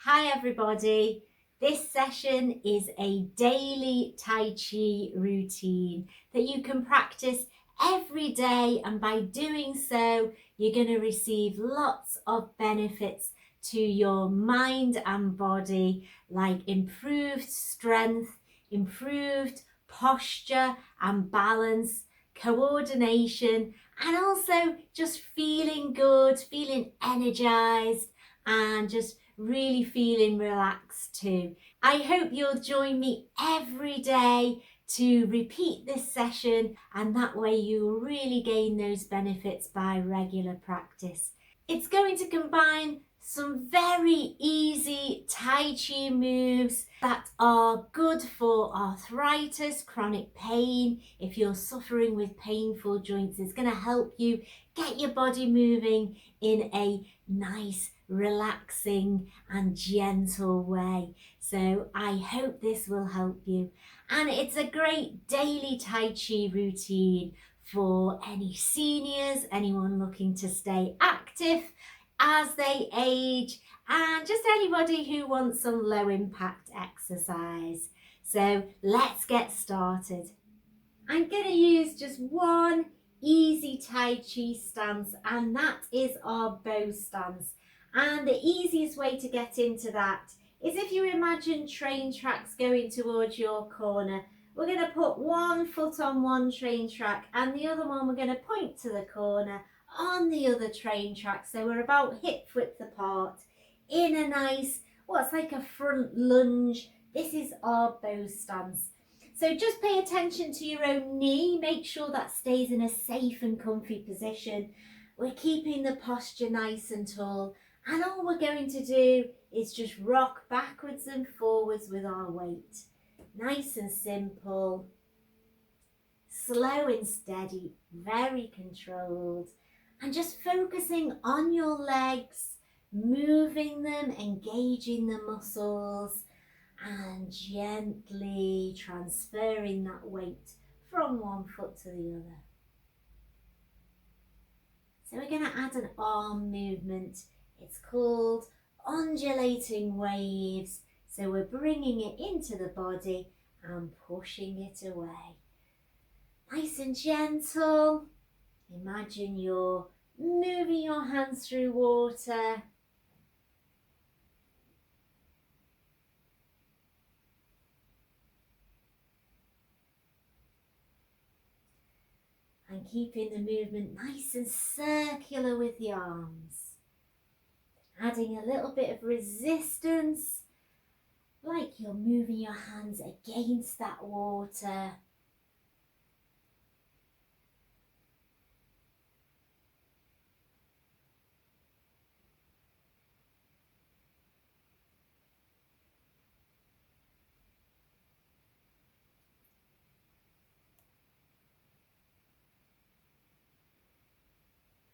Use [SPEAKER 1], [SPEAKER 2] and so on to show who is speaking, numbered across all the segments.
[SPEAKER 1] Hi everybody, this session is a daily Tai Chi routine that you can practice every day, and by doing so you're going to receive lots of benefits to your mind and body, like improved strength, improved posture and balance, coordination, and also just feeling good, feeling energized, and just really feeling relaxed too. I hope you'll join me every day to repeat this session, and that way you'll really gain those benefits by regular practice. It's going to combine some very easy Tai Chi moves that are good for arthritis, chronic pain. If you're suffering with painful joints, it's going to help you get your body moving in a nice, relaxing and gentle way. So I hope this will help you. And it's a great daily Tai Chi routine for any seniors, anyone looking to stay active as they age, and just anybody who wants some low impact exercise. So let's get started. I'm going to use just one easy Tai Chi stance, and that is our bow stance. And the easiest way to get into that is if you imagine train tracks going towards your corner. We're going to put one foot on one train track and the other one we're going to point to the corner on the other train track. So we're about hip width apart in a nice, what's like a front lunge. This is our bow stance. So just pay attention to your own knee. Make sure that stays in a safe and comfy position. We're keeping the posture nice and tall. And all we're going to do is just rock backwards and forwards with our weight. Nice and simple. Slow and steady. Very controlled. And just focusing on your legs. Moving them, engaging the muscles, and gently transferring that weight from one foot to the other. So we're going to add an arm movement. It's called undulating waves. So we're bringing it into the body and pushing it away. Nice and gentle. Imagine you're moving your hands through water. And keeping the movement nice and circular with the arms. Adding a little bit of resistance, like you're moving your hands against that water.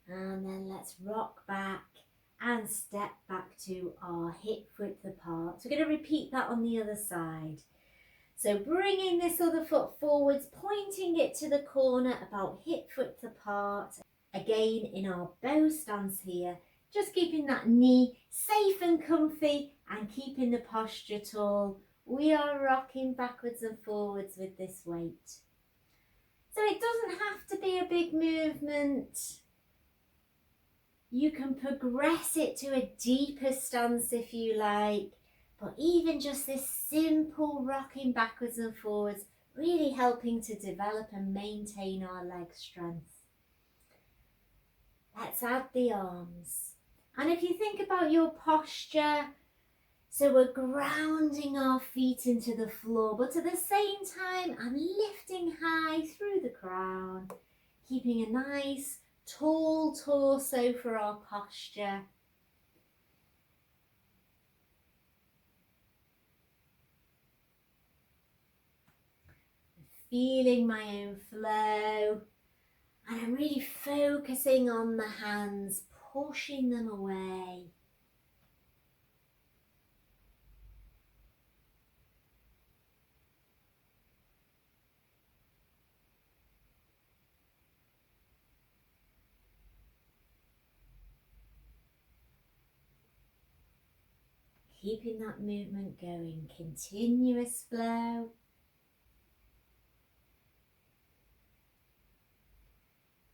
[SPEAKER 1] And then let's rock back and step back to our hip width apart. So we're going to repeat that on the other side. So bringing this other foot forwards, pointing it to the corner about hip width apart. Again in our bow stance here, just keeping that knee safe and comfy and keeping the posture tall. We are rocking backwards and forwards with this weight. So it doesn't have to be a big movement. You can progress it to a deeper stance if you like, but even just this simple rocking backwards and forwards, really helping to develop and maintain our leg strength. Let's add the arms. And if you think about your posture, so we're grounding our feet into the floor, but at the same time, I'm lifting high through the crown, keeping a nice tall torso for our posture. Feeling my own flow, and I'm really focusing on the hands, pushing them away. Keeping that movement going, continuous flow.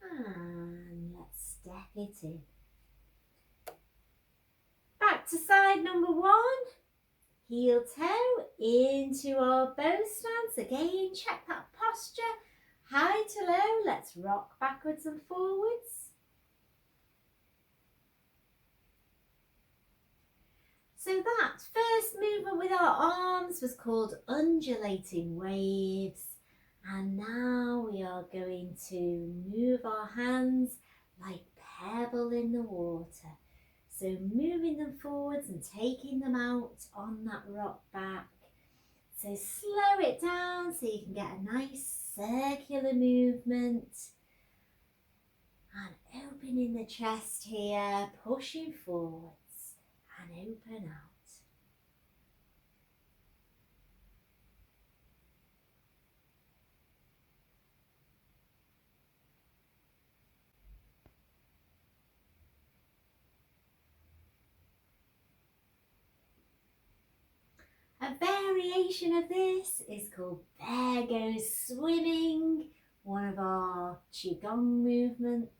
[SPEAKER 1] And let's step it in. Back to side number 1. Heel toe into our bow stance. Again, check that posture. High to low. Let's rock backwards and forwards. So that first movement with our arms was called undulating waves. And now we are going to move our hands like pebble in the water. So moving them forwards and taking them out on that rock back. So slow it down so you can get a nice circular movement. And opening the chest here, pushing forwards and open out. A variation of this is called Bear Goes Swimming, one of our Qigong movements.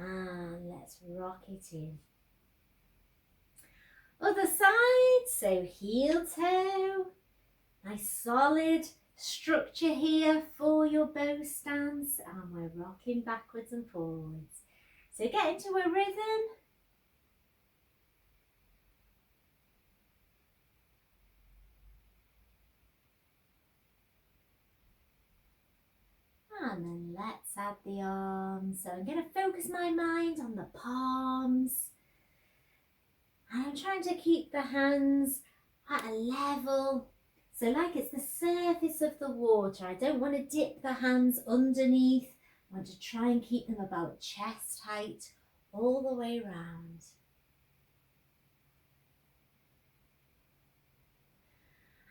[SPEAKER 1] And let's rock it in. Other side, so heel toe, nice solid structure here for your bow stance, and we're rocking backwards and forwards. So get into a rhythm. And then let's add the arms. So I'm going to focus my mind on the palms. And I'm trying to keep the hands at a level. So like it's the surface of the water. I don't want to dip the hands underneath. I want to try and keep them about chest height all the way around.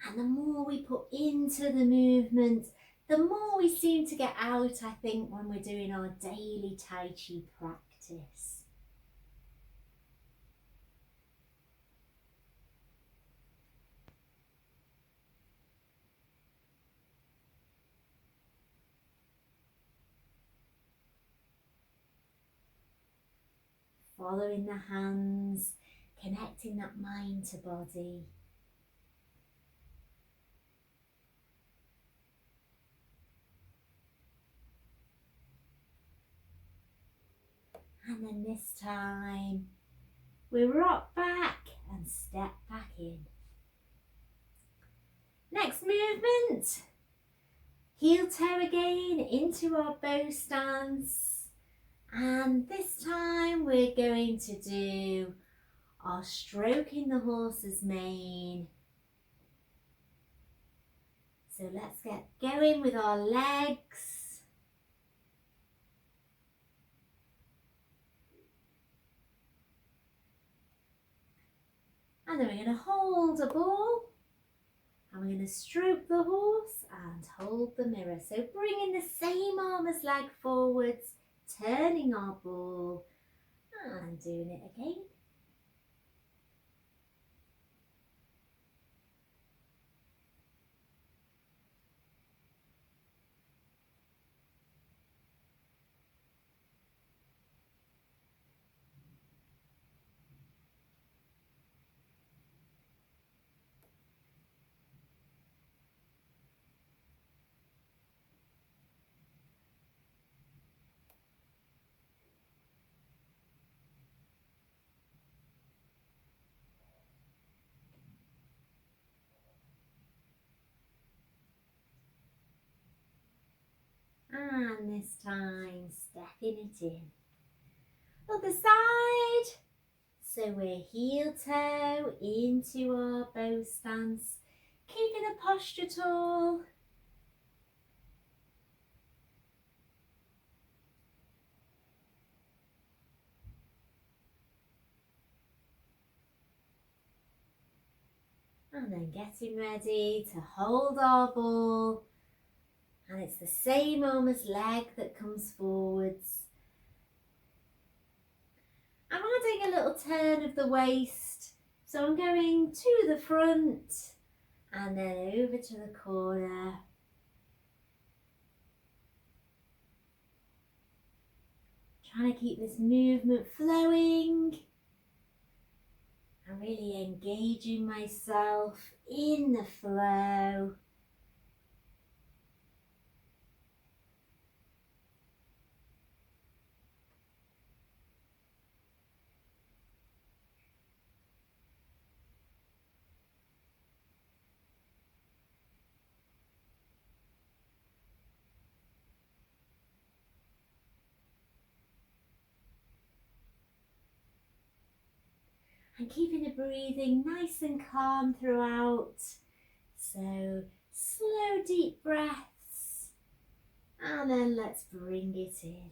[SPEAKER 1] And the more we put into the movement, the more we seem to get out, I think, when we're doing our daily Tai Chi practice. Following the hands, connecting that mind to body. And then this time, we rock back and step back in. Next movement, heel toe again into our bow stance. And this time we're going to do our stroking the horse's mane. So let's get going with our legs. And then we're going to hold a ball. And we're going to stroke the horse and hold the mirror. So bringing the same arm as leg forwards, turning our ball and doing it again. And this time, stepping it in. Other side. So we're heel toe into our bow stance, keeping the posture tall. And then getting ready to hold our ball. And it's the same arm as leg that comes forwards. I'm adding a little turn of the waist. So I'm going to the front and then over to the corner. Trying to keep this movement flowing and really engaging myself in the flow. And keeping the breathing nice and calm throughout. So slow deep breaths and then let's bring it in.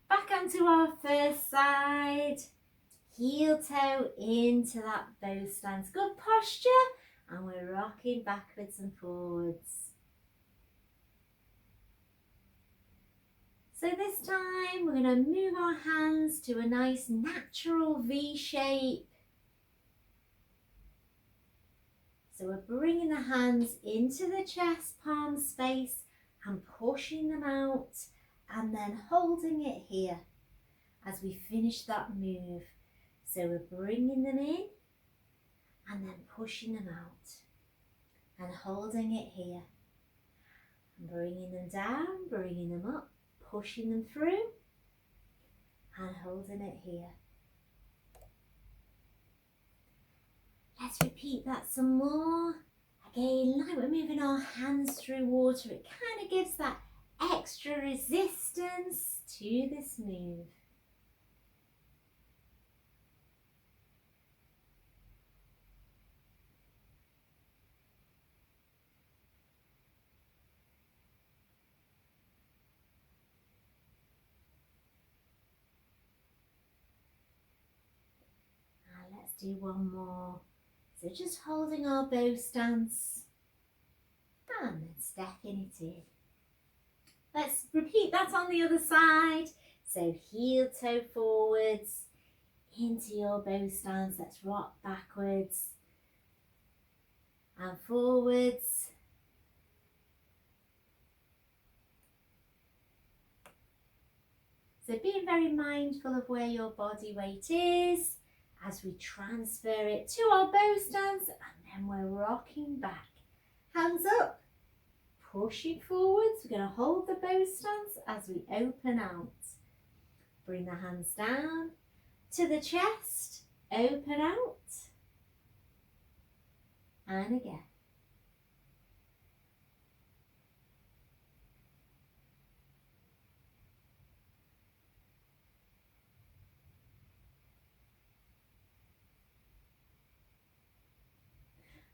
[SPEAKER 1] Back onto our first side, heel toe into that bow stance. Good posture and we're rocking backwards and forwards. So this time we're going to move our hands to a nice natural V shape. So we're bringing the hands into the chest palm space and pushing them out and then holding it here as we finish that move. So we're bringing them in and then pushing them out and holding it here. And bringing them down, bringing them up, pushing them through and holding it here. Let's repeat that some more. Again, like we're moving our hands through water, it kind of gives that extra resistance to this move. Let's do one more. So just holding our bow stance and then stepping it in. Let's repeat that on the other side. So heel toe forwards into your bow stance. Let's rock backwards and forwards. So being very mindful of where your body weight is as we transfer it to our bow stance, and then we're rocking back. Hands up, pushing forwards. We're going to hold the bow stance as we open out. Bring the hands down to the chest, open out, and again.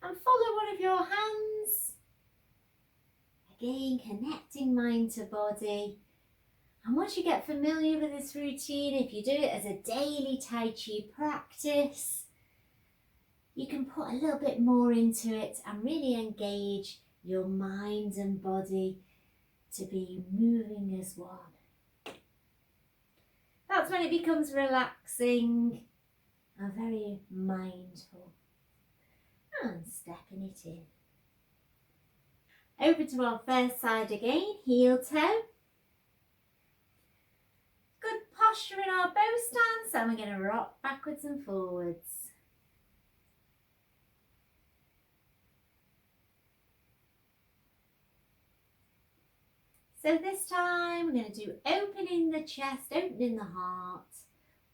[SPEAKER 1] And follow one of your hands. Again, connecting mind to body. And once you get familiar with this routine, if you do it as a daily Tai Chi practice, you can put a little bit more into it and really engage your mind and body to be moving as one. That's when it becomes relaxing and very mindful. And stepping it in. Over to our first side again, heel toe. Good posture in our bow stance and we're going to rock backwards and forwards. So this time we're going to do opening the chest, opening the heart.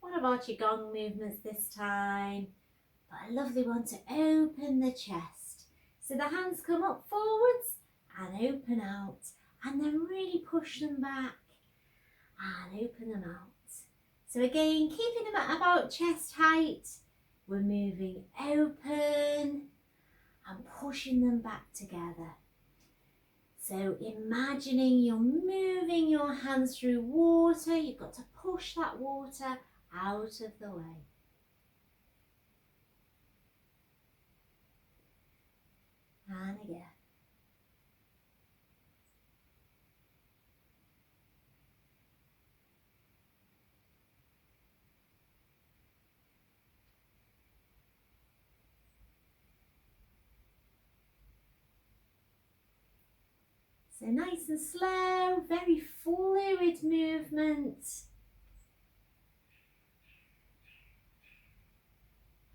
[SPEAKER 1] One of our Qigong movements this time. But a lovely one to open the chest. So the hands come up forwards and open out and then really push them back and open them out. So again, keeping them at about chest height, we're moving open and pushing them back together. So imagining you're moving your hands through water, you've got to push that water out of the way. And again. So nice and slow, very fluid movement.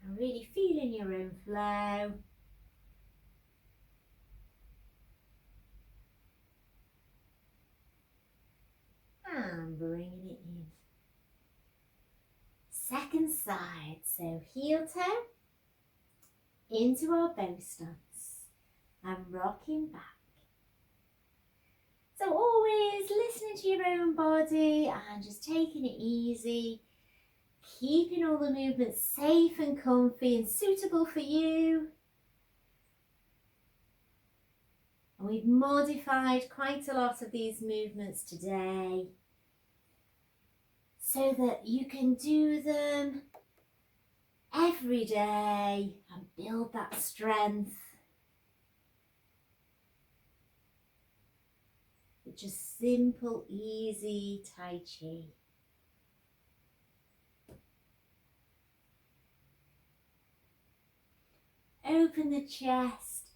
[SPEAKER 1] And really feeling your own flow. And bringing it in. Second side, so heel toe into our bow stance and rocking back. So always listening to your own body and just taking it easy, keeping all the movements safe and comfy and suitable for you. And we've modified quite a lot of these movements today so that you can do them every day and build that strength. With just simple, easy Tai Chi. Open the chest,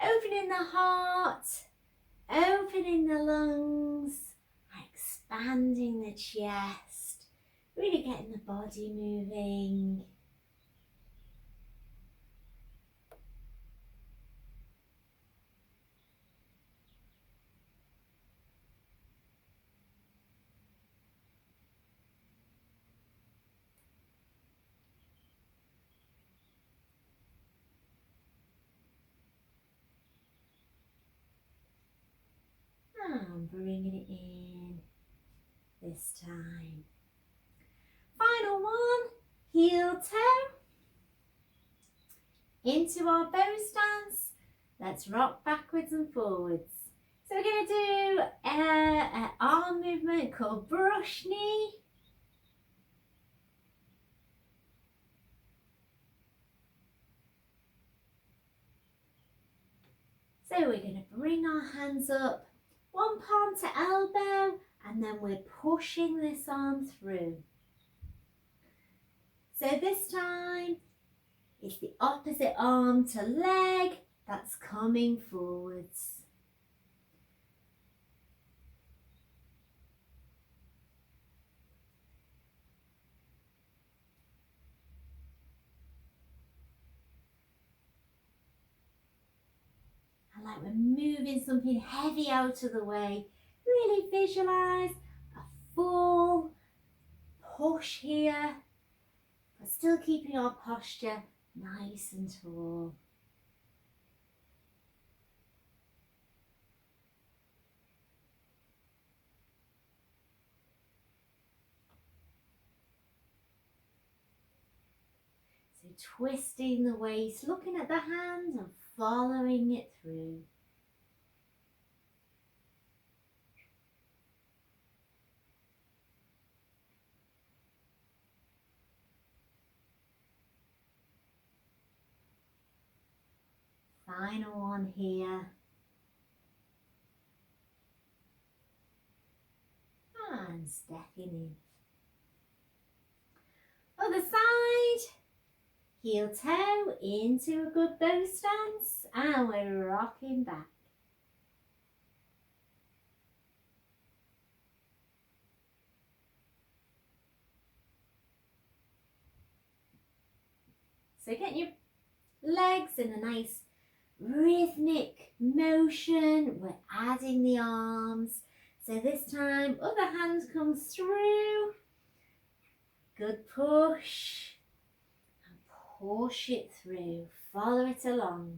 [SPEAKER 1] opening the heart, opening the lungs, expanding the chest, really getting the body moving. And bringing it in this time. Final one, heel toe into our bow stance. Let's rock backwards and forwards. So we're going to do an arm movement called brush knee. So we're going to bring our hands up, one palm to elbow, and then we're pushing this arm through. So this time, it's the opposite arm to leg that's coming forwards. And like we're moving something heavy out of the way. Really visualize a full push here, but still keeping our posture nice and tall. So twisting the waist, looking at the hand and following it through. Final one here. And stepping in. Other side. Heel toe into a good bow stance and we're rocking back. So get your legs in a nice rhythmic motion. We're adding the arms. So this time, other hand comes through. Good push. And push it through. Follow it along.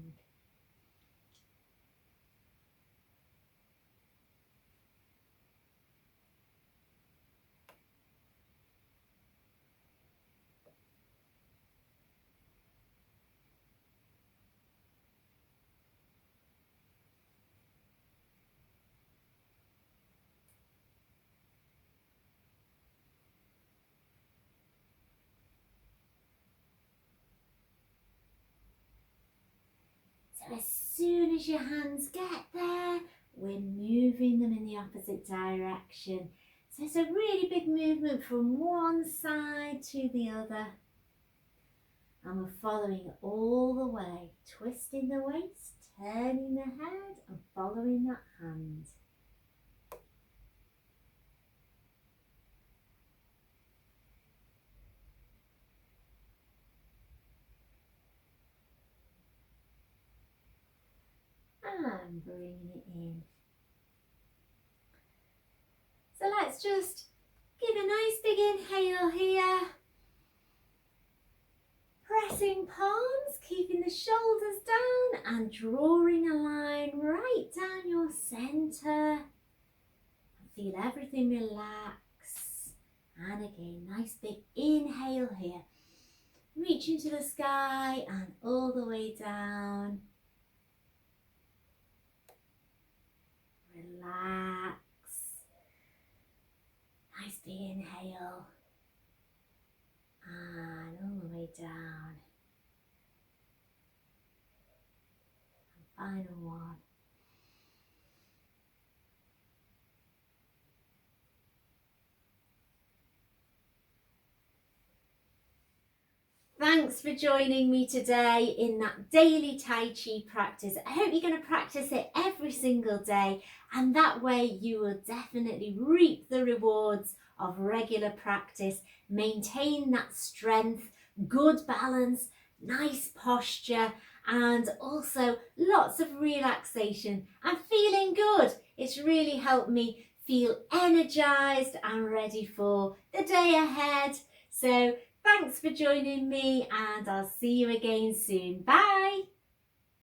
[SPEAKER 1] soon as your hands get there, we're moving them in the opposite direction. So it's a really big movement from one side to the other. And we're following it all the way, twisting the waist, turning the head and following that hand. And bringing it in. So let's just give a nice big inhale here. Pressing palms, keeping the shoulders down and drawing a line right down your centre. Feel everything relax. And again, nice big inhale here. Reaching to the sky and all the way down. Relax. Nice big inhale. And all the way down. And final one. Thanks for joining me today in that daily Tai Chi practice. I hope you're going to practice it every single day, and that way you will definitely reap the rewards of regular practice. Maintain that strength, good balance, nice posture, and also lots of relaxation and feeling good. It's really helped me feel energized and ready for the day ahead. So thanks for joining me, and I'll see you again soon. Bye.